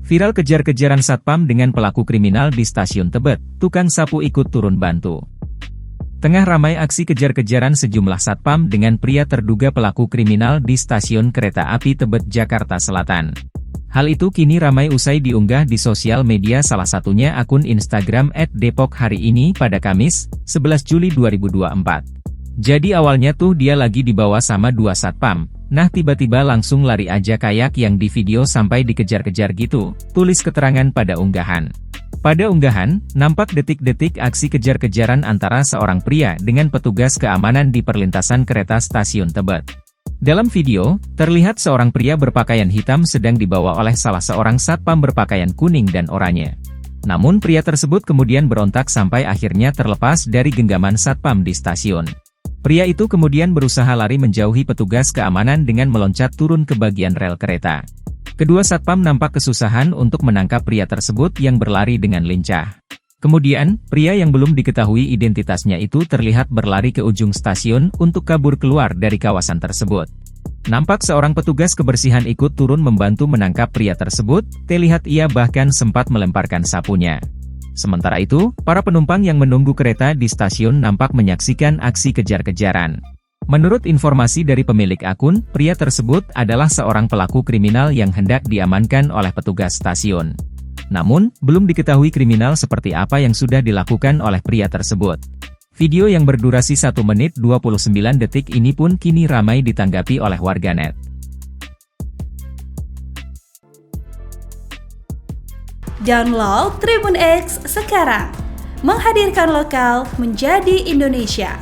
Viral kejar-kejaran satpam dengan pelaku kriminal di stasiun Tebet, tukang sapu ikut turun bantu. Tengah ramai aksi kejar-kejaran sejumlah satpam dengan pria terduga pelaku kriminal di stasiun kereta api Tebet, Jakarta Selatan. Hal itu kini ramai usai diunggah di sosial media, salah satunya akun Instagram @depok hari ini pada Kamis, 11 Juli 2024. Jadi awalnya tuh dia lagi dibawa sama dua satpam, nah tiba-tiba langsung lari aja kayak yang di video sampai dikejar-kejar gitu, tulis keterangan pada unggahan. Pada unggahan, nampak detik-detik aksi kejar-kejaran antara seorang pria dengan petugas keamanan di perlintasan kereta stasiun Tebet. Dalam video, terlihat seorang pria berpakaian hitam sedang dibawa oleh salah seorang satpam berpakaian kuning dan oranye. Namun pria tersebut kemudian berontak sampai akhirnya terlepas dari genggaman satpam di stasiun. Pria itu kemudian berusaha lari menjauhi petugas keamanan dengan meloncat turun ke bagian rel kereta. Kedua satpam nampak kesusahan untuk menangkap pria tersebut yang berlari dengan lincah. Kemudian, pria yang belum diketahui identitasnya itu terlihat berlari ke ujung stasiun untuk kabur keluar dari kawasan tersebut. Nampak seorang petugas kebersihan ikut turun membantu menangkap pria tersebut, terlihat ia bahkan sempat melemparkan sapunya. Sementara itu, para penumpang yang menunggu kereta di stasiun nampak menyaksikan aksi kejar-kejaran. Menurut informasi dari pemilik akun, pria tersebut adalah seorang pelaku kriminal yang hendak diamankan oleh petugas stasiun. Namun, belum diketahui kriminal seperti apa yang sudah dilakukan oleh pria tersebut. Video yang berdurasi 1 menit 29 detik ini pun kini ramai ditanggapi oleh warganet. Download Tribun X sekarang, menghadirkan lokal menjadi Indonesia.